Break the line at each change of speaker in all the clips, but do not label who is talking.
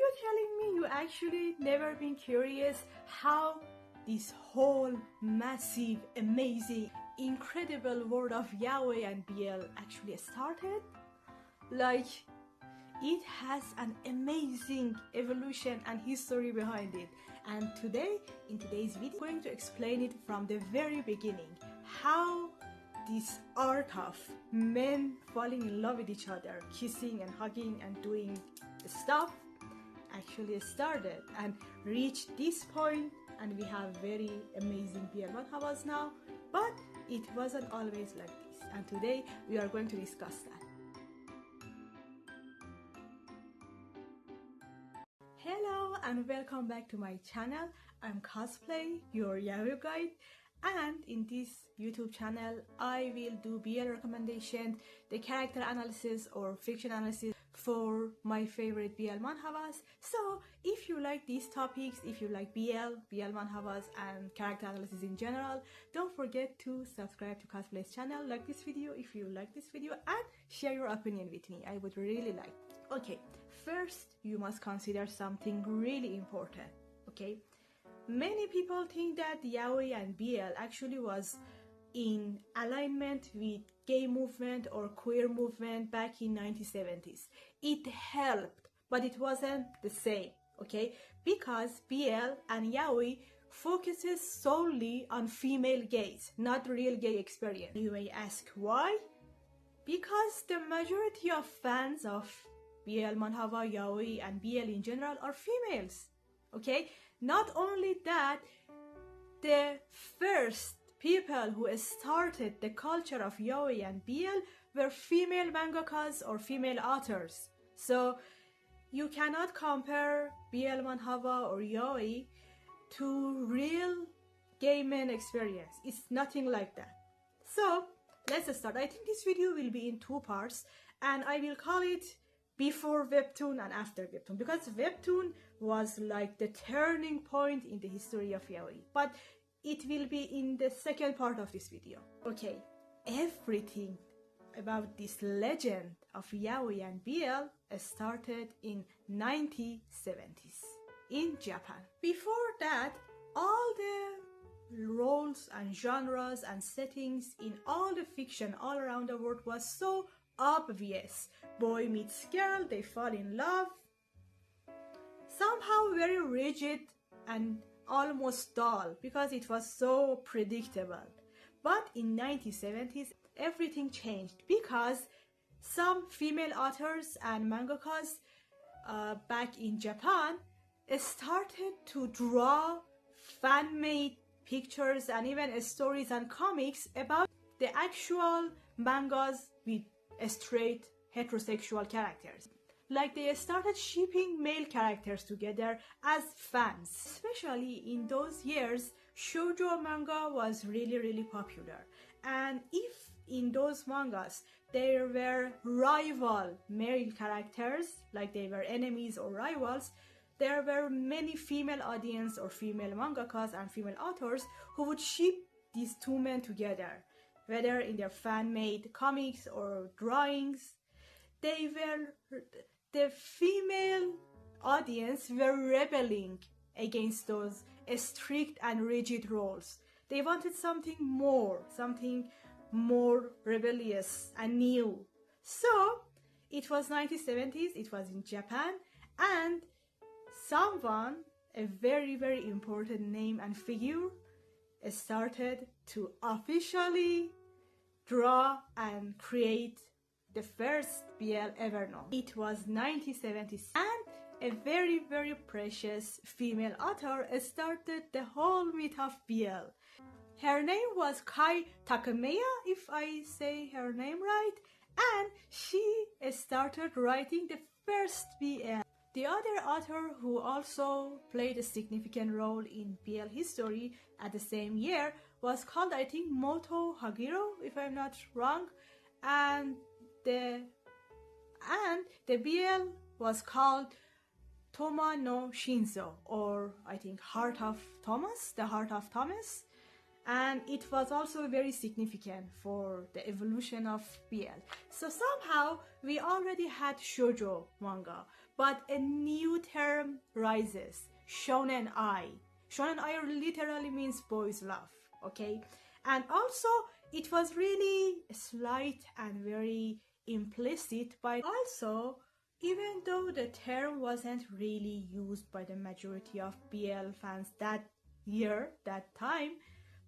you telling me you actually never been curious how this whole massive, amazing, incredible world of yaoi and BL actually started? Like, it has an amazing evolution and history behind it. And today, in today's video, I'm going to explain it from the very beginning. How this art of men falling in love with each other, kissing and hugging and doing stuff actually started and reached this point, and we have very amazing BL manhwas now, but it wasn't always like this, and today we are going to discuss that. Hello and welcome back to my channel. I'm Cosplay, your yaoi guide, and in this YouTube channel I will do BL recommendation, the character analysis or fiction analysis for my favorite BL manhwas. So if you like these topics, if you like BL manhwas and character analysis in general, don't forget to subscribe to Cosplay's channel, like this video if you like this video, and share your opinion with me. I would really like. Okay, first you must consider something really important. Okay, many people think that yaoi and BL actually was in alignment with gay movement or queer movement back in 1970s. It helped, but it wasn't the same, okay? Because BL and yaoi focuses solely on female gaze, not real gay experience. You may ask why? Because the majority of fans of BL manhwa, yaoi and BL in general are females, okay? Not only that, the first people who started the culture of yaoi and BL were female mangakas or female authors. So you cannot compare BL manhwa or yaoi to real gay men experience. It's nothing like that. So let's start. I think this video will be in two parts, and I will call it before webtoon and after webtoon, because webtoon was like the turning point in the history of yaoi, but it will be in the second part of this video. Okay, everything about this legend of yaoi and BL started in 1970s in Japan. Before that, all the roles and genres and settings in all the fiction all around the world was so obvious. Boy meets girl, they fall in love. Somehow very rigid and almost dull because it was so predictable. But in 1970s, everything changed because some female authors and mangakas back in Japan started to draw fan-made pictures and even stories and comics about the actual mangas with straight heterosexual characters. Like, they started shipping male characters together as fans. Especially in those years, shoujo manga was really popular. And if in those mangas there were rival male characters, like they were enemies or rivals, there were many female audience or female mangakas and female authors who would ship these two men together, whether in their fan-made comics or drawings. The female audience were rebelling against those strict and rigid roles. They wanted something more rebellious and new. So it was 1970s, it was in Japan, and someone, a very important name and figure, started to officially draw and create the first BL ever known. It was 1976, and a very precious female author started the whole myth of BL. Her name was Kai Takemeya, if I say her name right, and she started writing the first BL. The other author who also played a significant role in BL history at the same year was called, I think, Moto Hagiro, if I'm not wrong, and the BL was called Toma no Shinzo, or I think Heart of Thomas, the Heart of Thomas, and it was also very significant for the evolution of BL. So somehow we already had shoujo manga, but a new term term rises, shonen ai. Shonen ai literally means boys love, okay? And also it was really slight and very implicit, but also even though the term wasn't really used by the majority of BL fans that year, that time,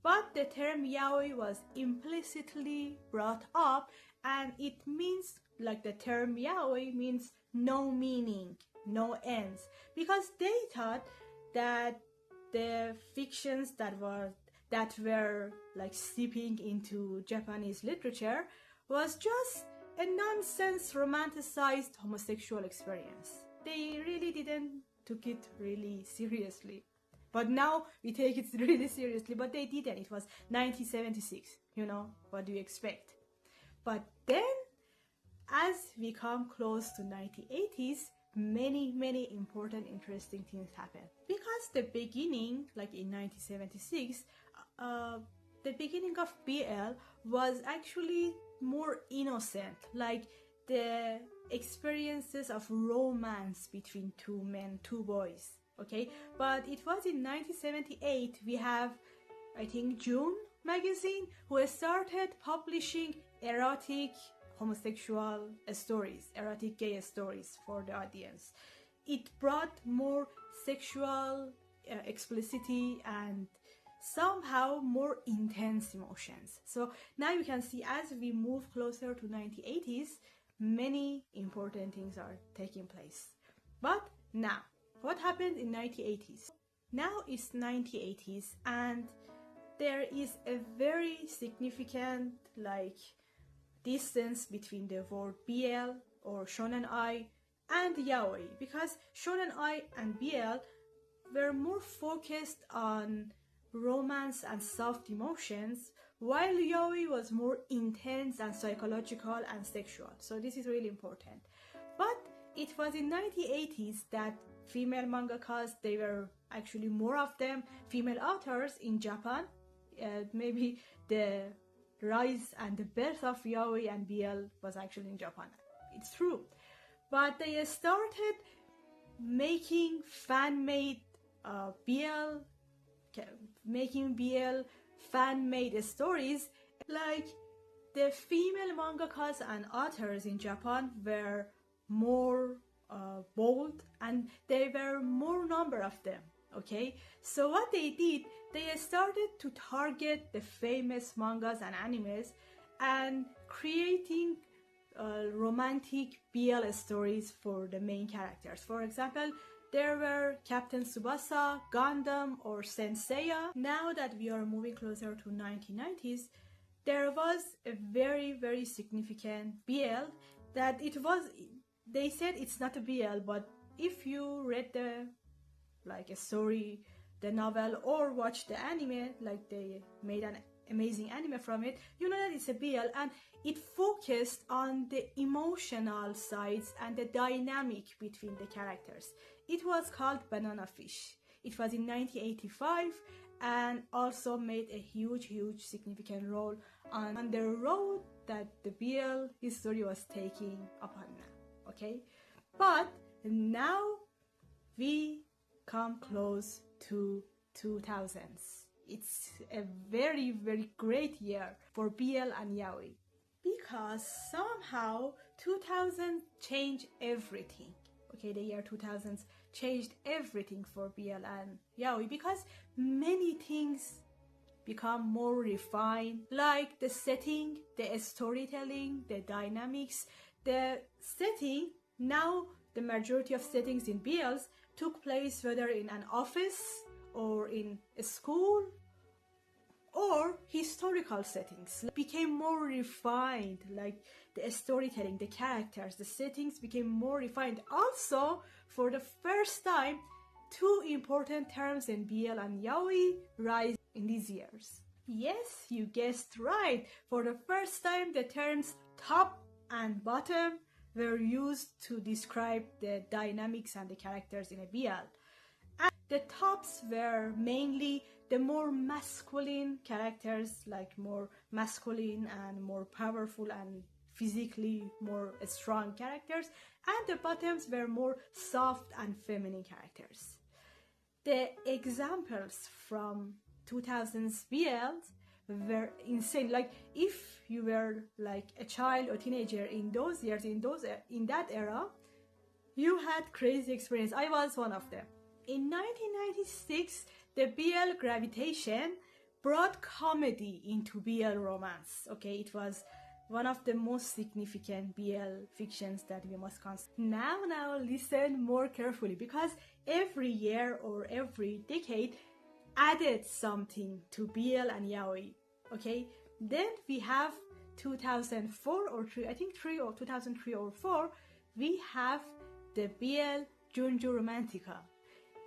but the term yaoi was implicitly brought up, and it means, like, the term yaoi means no meaning, no ends, because they thought that the fictions that were like seeping into Japanese literature was just a nonsense romanticized homosexual experience. They really didn't took it really seriously. But now we take it really seriously, but they didn't. It was 1976, you know, what do you expect? But then, as we come close to 1980s, many important interesting things happen. Because the beginning, like in 1976, the beginning of BL was actually more innocent, like the experiences of romance between two men, two boys, okay? But it was in 1978 we have, I think, June magazine who started publishing erotic homosexual stories, erotic gay stories for the audience. It brought more sexual explicitity and somehow more intense emotions. So now you can see, as we move closer to 1980s, many important things are taking place. But now, what happened in 1980s? Now it's 1980s, and there is a very significant, like, distance between the word BL or shonen ai and yaoi, because shonen ai and BL were more focused on romance and soft emotions, while yaoi was more intense and psychological and sexual. So this is really important. But it was in 1980s that female mangakas, they were actually more of them, female authors in Japan, maybe the rise and the birth of yaoi and BL was actually in Japan. It's true. But they started making fan-made BL, making BL fan-made stories. Like, the female mangakas and authors in Japan were more bold, and there were more number of them, okay? So what they did, they started to target the famous mangas and animes and creating romantic BL stories for the main characters. For example, there were Captain Tsubasa, Gundam, or Senseiya. Now that we are moving closer to 1990s, there was a very significant BL that it was, they said it's not a BL, but if you read the, like, a story, the novel, or watch the anime, like they made an amazing anime from it, you know that it's a BL, and it focused on the emotional sides and the dynamic between the characters. It was called Banana Fish. It was in 1985 and also made a huge significant role on the road that the BL history was taking upon now, okay? But now we come close to 2000s. It's a very great year for BL and yaoi, because somehow 2000 changed everything. Okay, the year 2000s changed everything for BL and yaoi, because many things become more refined, like the setting, the storytelling, the dynamics, the setting. Now the majority of settings in BLs took place whether in an office or in a school or historical settings. Became more refined, like the storytelling, the characters, the settings became more refined. Also, for the first time, two important terms in BL and yaoi rise in these years. Yes, you guessed right. For the first time, the terms top and bottom were used to describe the dynamics and the characters in a BL. And the tops were mainly the more masculine characters, like more masculine and more powerful and physically more strong characters, and the bottoms were more soft and feminine characters. The examples from 2000s BLs were insane. Like if you were like a child or teenager in those years, in that era, you had crazy experience. I was one of them. In 1996, the BL Gravitation brought comedy into BL romance. Okay, it was one of the most significant BL fictions that we must consider. Now listen more carefully, because every year or every decade added something to BL and Yaoi. Okay, then we have 2004 or 3, I think 3 or 2003 or 4, we have the BL Junju Romantica.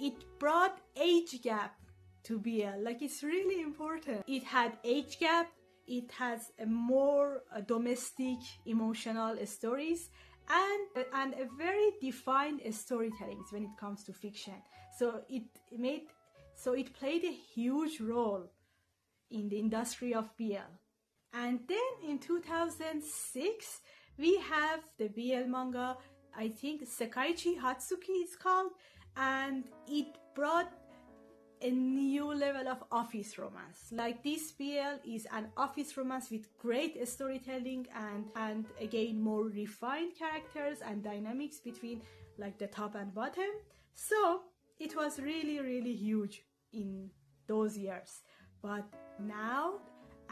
It brought age gap to BL. Like, it's really important. It had age gap. It has a more domestic, emotional stories, and a very defined storytelling when it comes to fiction. So it played a huge role in the industry of BL. And then in 2006, we have the BL manga, I think Sekaiichi Hatsuki is called, and it brought a new level of office romance. Like, this BL is an office romance with great storytelling and again more refined characters and dynamics between like the top and bottom. So it was really, really huge in those years. But now,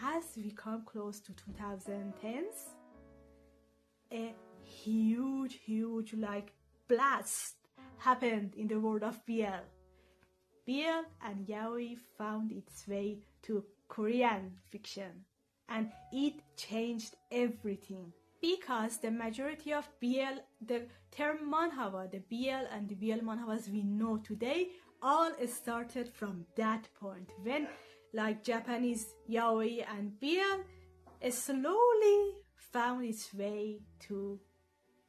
as we come close to 2010s, a huge like blast happened in the world of BL. BL and Yaoi found its way to Korean fiction, and it changed everything. Because the majority of BL, the term manhwa, the BL and the BL manhwas we know today, all started from that point, when like Japanese Yaoi and BL slowly found its way to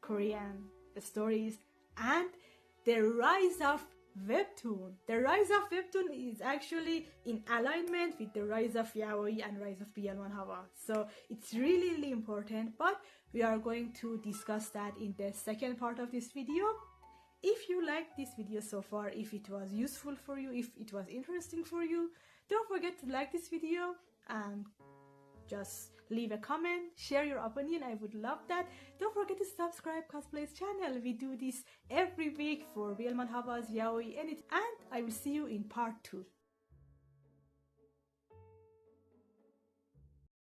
Korean stories, and the rise of Webtoon. The rise of Webtoon is actually in alignment with the rise of Yaoi and rise of BL manhwa. So it's really, really important, but we are going to discuss that in the second part of this video. If you liked this video so far, if it was useful for you, if it was interesting for you, don't forget to like this video and just leave a comment, share your opinion. I would love that. Don't forget to subscribe Cosplay's channel. We do this every week for BL manhwas, Yaoi, and I will see you in part 2.